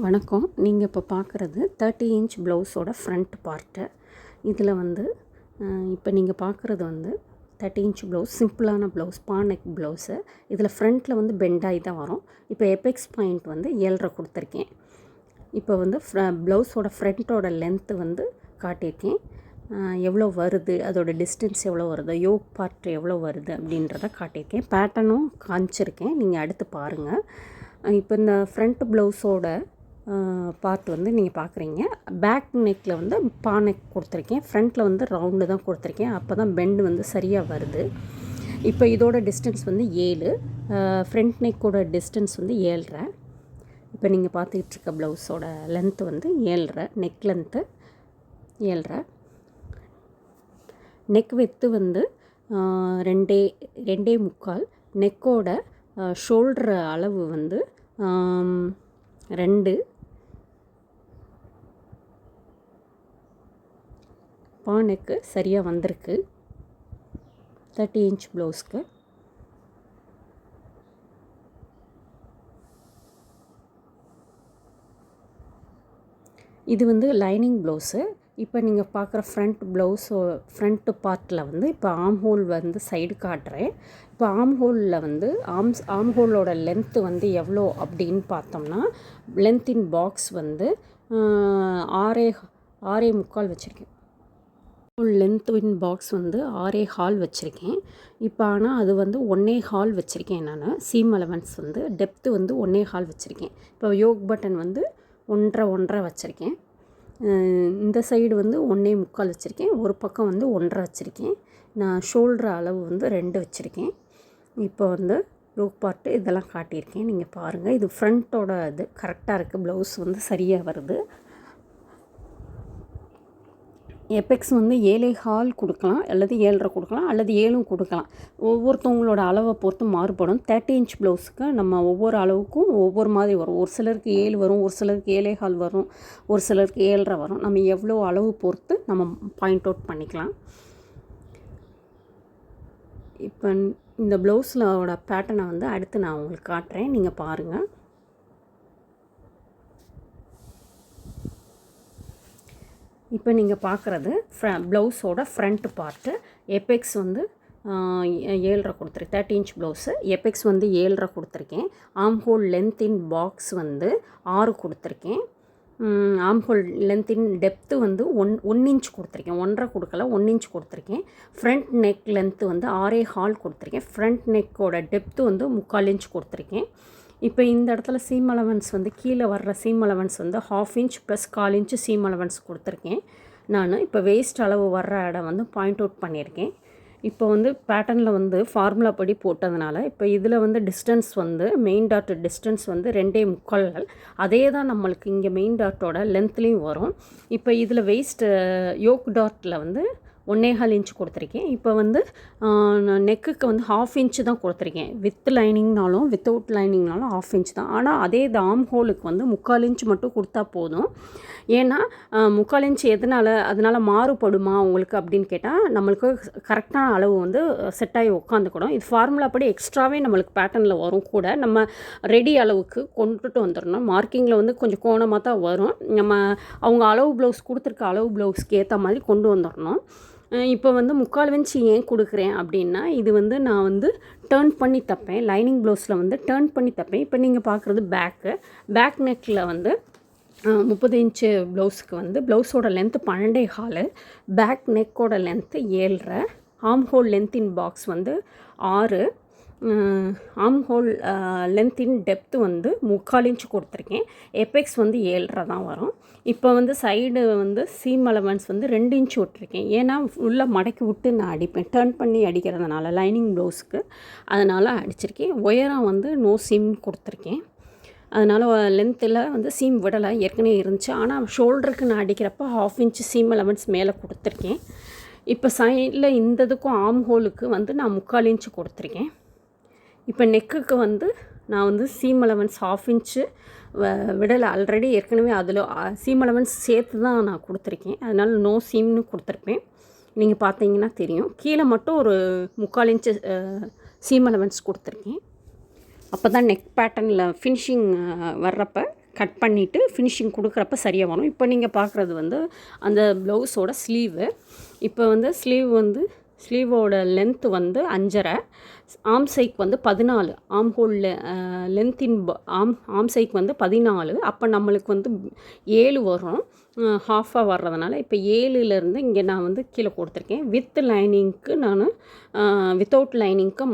வணக்கம். நீங்கள் இப்போ பார்க்குறது 30 இன்ச் ப்ளவுஸோட ஃப்ரண்ட் பார்ட்டு. இதில் வந்து இப்போ நீங்கள் பார்க்குறது வந்து 30 இன்ச் ப்ளவுஸ், சிம்பிளான ப்ளவுஸ், பானெக் ப்ளவுஸு. இதில் ஃப்ரண்ட்டில் வந்து பெண்டாகி தான் வரும். இப்போ எபெக்ஸ் பாயிண்ட் வந்து 7.5 கொடுத்துருக்கேன். இப்போ வந்து ப்ளவுஸோட ஃப்ரண்ட்டோட லென்த்து வந்து காட்டியிருக்கேன். எவ்வளோ வருது, அதோட டிஸ்டன்ஸ் எவ்வளோ வருது, யோக் பார்ட் எவ்வளோ வருது அப்படின்றத காட்டியிருக்கேன். பேட்டர்னும் காமிச்சிருக்கேன், நீங்கள் அடுத்து பாருங்கள். இப்போ இந்த ஃப்ரண்ட் ப்ளவுஸோட பார்ட் வந்து நீங்கள் பார்க்குறீங்க. பேக் நெக்கில் வந்து பானெக் கொடுத்துருக்கேன், ஃப்ரண்ட்டில் வந்து ரவுண்டு தான் கொடுத்துருக்கேன். அப்போ தான் பெண்டு வந்து சரியாக வருது. இப்போ இதோட டிஸ்டன்ஸ் வந்து 7, ஃப்ரண்ட் நெக்கோட டிஸ்டன்ஸ் வந்து 7.5. இப்போ நீங்கள் பார்த்துக்கிட்டு இருக்க ப்ளவுஸோட லென்த்து வந்து 7.5, நெக் லென்த்து 7.5. நெக் வித்து வந்து 2.25. நெக்கோட ஷோல்ட்ரு அளவு வந்து 2. பானெக்கு சரியாக வந்திருக்கு 30 இன்ச் ப்ளவுஸ்க்கு. இது வந்து லைனிங் ப்ளவுஸு. இப்போ நீங்கள் பார்க்குற ஃப்ரண்ட்டு பார்ட்டில் வந்து இப்போ ஆம் ஹோல் வந்து சைடு காட்டுறேன். இப்போ ஆம் ஹோலில் வந்து ஆம் ஹோலோட லென்த்து வந்து எவ்வளோ அப்படின்னு பார்த்தோம்னா, லென்த் இன் பாக்ஸ் வந்து 6.25 வச்சுருக்கேன். லென்த் இன் பாக்ஸ் வந்து 6.25 வச்சுருக்கேன். இப்போ ஆனால் அது வந்து 1.25 வச்சுருக்கேன். நான் சீம் அலவன்ஸ் வந்து டெப்த்து வந்து 1.25 வச்சுருக்கேன். இப்போ யோக் பட்டன் வந்து 1.5 வச்சுருக்கேன். இந்த சைடு வந்து 1.25 வச்சுருக்கேன். ஒரு பக்கம் வந்து 1.5 வச்சுருக்கேன். நான் ஷோல்டர் அளவு வந்து 2 வச்சுருக்கேன். இப்போ வந்து யோக் பார்ட்டு இதெல்லாம் காட்டியிருக்கேன், நீங்கள் பாருங்கள். இது ஃப்ரண்ட்டோட இது கரெக்டாக இருக்குது. ப்ளவுஸ் வந்து சரியாக வருது. எபெக்ஸ் வந்து 7.25 கொடுக்கலாம், அல்லது 7.5 கொடுக்கலாம், அல்லது 7 கொடுக்கலாம். ஒவ்வொருத்தவங்களோட அளவை பொறுத்து மாறுபடும். 30 இன்ச் ப்ளவுஸுக்கு நம்ம ஒவ்வொரு அளவுக்கும் ஒவ்வொரு மாதிரி வரும். ஒரு சிலருக்கு 7 வரும், ஒரு சிலருக்கு 7.25 வரும், ஒரு சிலருக்கு 7.5 வரும். நம்ம எவ்வளோ அளவு பொறுத்து நம்ம பாயிண்ட் அவுட் பண்ணிக்கலாம். இப்போ இந்த ப்ளவுஸோட பேட்டர்னை வந்து அடுத்து நான் உங்களுக்கு காட்டுறேன், நீங்கள் பாருங்கள். இப்போ நீங்கள் பார்க்குறது ப்ளவுஸோட ஃப்ரண்ட் பார்ட்டு. எபெக்ஸ் வந்து 7.5 கொடுத்துருக்கேன். 30 இன்ச் ப்ளவுஸு. எபெக்ஸ் வந்து 7.5 கொடுத்துருக்கேன். ஆம் ஹோல் லென்த் இன் பாக்ஸ் வந்து 6 கொடுத்துருக்கேன். ஆம் ஹோல் லென்த் இன் டெப்த்து வந்து 1 இன்ச் கொடுத்துருக்கேன். 1.5 கொடுக்கல, 1 இன்ச் கொடுத்துருக்கேன். ஃப்ரண்ட் நெக் லென்த்து வந்து 6.25 கொடுத்துருக்கேன். ஃப்ரண்ட் நெக்கோட டெப்த்து வந்து 3/4 இன்ச் கொடுத்துருக்கேன். இப்போ இந்த இடத்துல சீம் அலவன்ஸ் வந்து கீழே வர்ற சீம் அலவன்ஸ் வந்து 1/2 inch plus 1/4 inch seam allowance கொடுத்துருக்கேன். நான் இப்போ வேஸ்ட் அளவு வர்ற இடம் வந்து பாயிண்ட் அவுட் பண்ணியிருக்கேன். இப்போ வந்து பேட்டர்னில் வந்து ஃபார்முலா படி போட்டதுனால இப்போ இதில் வந்து டிஸ்டன்ஸ் வந்து மெயின் டாட் டிஸ்டன்ஸ் வந்து 2.25. அதே தான் நம்மளுக்கு இங்கே மெயின் டாட்டோட லென்த்லேயும் வரும். இப்போ இதில் யோக் டாட்டில் வந்து 1.25 இன்ச் கொடுத்துருக்கேன். இப்போ வந்து நெக்குக்கு வந்து 1/2 இன்ச்சு தான் கொடுத்துருக்கேன். வித் லைனிங்னாலும் வித்தவுட் லைனிங்னாலும் 1/2 இன்ச் தான். ஆனால் அதே ஆம் ஹோலுக்கு வந்து 3/4 இன்ச் மட்டும் கொடுத்தா போதும். ஏன்னா 3/4 இன்ச் அதனால் மாறுபடுமா உங்களுக்கு அப்படின்னு கேட்டால், நம்மளுக்கு கரெக்டான அளவு வந்து செட் ஆகி உட்காந்துக்கணும். இது ஃபார்முலா படி எக்ஸ்ட்ராவே நம்மளுக்கு பேட்டர்னில் வரும். கூட நம்ம ரெடி அளவுக்கு கொண்டுட்டு வந்துடணும். மார்க்கிங்கில் வந்து கொஞ்சம் கோணமாக தான் வரும். நம்ம அவங்க அளவு கொடுத்துருக்க அளவு ப்ளவுஸ்க்கு ஏற்ற மாதிரி கொண்டு வந்துடணும். இப்போ வந்து 3/4 இன்ச் ஏன் கொடுக்குறேன் அப்படின்னா, இது வந்து நான் வந்து டர்ன் பண்ணி தைப்பேன். லைனிங் ப்ளவுஸில் வந்து டர்ன் பண்ணி தைப்பேன். இப்போ நீங்கள் பார்க்குறது பேக் நெக்கில் வந்து 30 இன்ச்சு ப்ளவுஸுக்கு வந்து ப்ளவுஸோட லென்த்து 12.25, பேக் நெக்கோட லென்த்து 7.5, ஆம் ஹோல் லென்த் இன் பாக்ஸ் வந்து 6, ஆம் ஹோல் லென்த் இன் டெப்த்து வந்து 3/4 இன்ச்சு கொடுத்துருக்கேன். எபெக்ஸ் வந்து 7.5 தான் வரும். இப்போ வந்து சைடு வந்து சீம் அலவன்ஸ் வந்து 2 இன்ச் விட்டுருக்கேன். ஏன்னா உள்ளே மடக்கி விட்டு நான் அடிப்பேன், டர்ன் பண்ணி அடிக்கிறதுனால லைனிங் ப்ளவுஸுக்கு, அதனால் அடிச்சிருக்கேன். உயரம் வந்து நோ சீம் கொடுத்துருக்கேன். அதனால் லென்த்தில் வந்து சீம் விடலை, ஏற்கனவே இருந்துச்சு. ஆனால் ஷோல்டருக்கு நான் அடிக்கிறப்போ 1/2 இன்ச்சு சீம் அலவன்ஸ் மேலே கொடுத்துருக்கேன். இப்போ சைடில் இந்த இதுக்கும் ஆம் ஹோலுக்கு வந்து நான் 3/4 இன்ச்சு கொடுத்துருக்கேன். இப்போ நெக்குக்கு வந்து நான் வந்து சீம் அலவன்ஸ் 1/2 இன்ச்சு விடலை. ஆல்ரெடி ஏற்கனவே அதில் சீம் அலவன்ஸ் சேர்த்து தான் நான் கொடுத்துருக்கேன். அதனால் நோ சீம்னு கொடுத்துருப்பேன். நீங்கள் பார்த்தீங்கன்னா தெரியும். கீழே மட்டும் ஒரு 3/4 இன்ச்சு சீம் அலவன்ஸ் கொடுத்துருக்கேன். அப்போ தான் நெக் பேட்டர்னில் ஃபினிஷிங் வர்றப்போ கட் பண்ணிவிட்டு ஃபினிஷிங் கொடுக்குறப்ப சரியாக வரும். இப்போ நீங்கள் பார்க்குறது வந்து அந்த ப்ளவுஸோட ஸ்லீவு. இப்போ வந்து ஸ்லீவோட லென்த்து வந்து 5.5, ஆம் சைக்கு வந்து 14, ஆம் ஹோல் லென்த்தின் ஆம் சைக்கு வந்து 14. அப்போ நம்மளுக்கு வந்து 7 வரும், ஹாஃபாக வர்றதுனால. இப்போ 7லேருந்து இங்கே நான் வந்து கீழே கொடுத்துருக்கேன். வித் லைனிங்க்கு நான் வித்தவுட் லைனிங்க்கு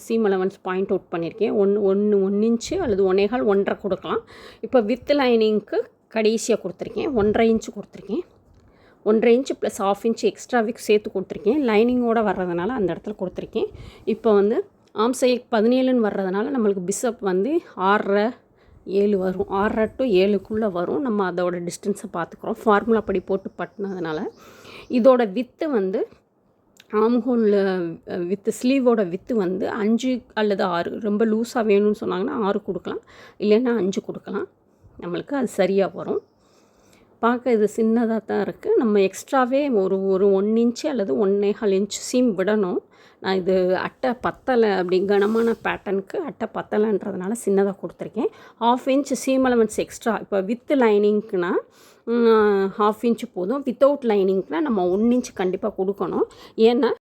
சீம் அலவன்ஸ் பாயிண்ட் அவுட் பண்ணியிருக்கேன். 1 இன்ச்சு அல்லது 1.25, 1.5 கொடுக்கலாம். இப்போ வித் லைனிங்க்கு கடைசியாக கொடுத்துருக்கேன், 1.5 இன்ச்சு கொடுத்துருக்கேன். 1.5 இன்ச்சு ப்ளஸ் 1/2 இன்ச்சு எக்ஸ்ட்ராவிக்கு சேர்த்து கொடுத்துருக்கேன். லைனிங்கோடு வர்றதுனால அந்த இடத்துல கொடுத்துருக்கேன். இப்போ வந்து ஆம் சைடு 17ன்னு வர்றதுனால நம்மளுக்கு பிஷப் வந்து 6.5, 7 வரும். 6.5 to 7க்குள்ளே வரும். நம்ம அதோட டிஸ்டன்ஸை பார்த்துக்குறோம். ஃபார்முலா படி போட்டு பட்டினதுனால இதோட வித்து வந்து ஆம்ஹோல் வித்து ஸ்லீவோட வித்து வந்து 5 அல்லது 6. ரொம்ப லூஸாக வேணும்னு சொன்னாங்கன்னா 6 கொடுக்கலாம், இல்லைன்னா 5 கொடுக்கலாம். நம்மளுக்கு அது சரியாக வரும். பார்க்க இது சின்னதாக தான் இருக்குது. நம்ம எக்ஸ்ட்ராவே ஒரு 1 இன்ச்சு அல்லது 1.25 இன்ச்சு சீம் விடணும். நான் இது அட்டை பத்தலை, அப்படி கனமான பேட்டர்னுக்கு அட்டை பத்தலைன்றதுனால சின்னதாக கொடுத்துருக்கேன். 1/2 இன்ச்சு சீம் அலவன்ஸ் எக்ஸ்ட்ரா. இப்போ வித் லைனிங்க்குனா 1/2 இன்ச்சு போதும். வித்தவுட் லைனிங்க்குனா நம்ம 1 இன்ச்சு கண்டிப்பாக கொடுக்கணும். ஏன்னா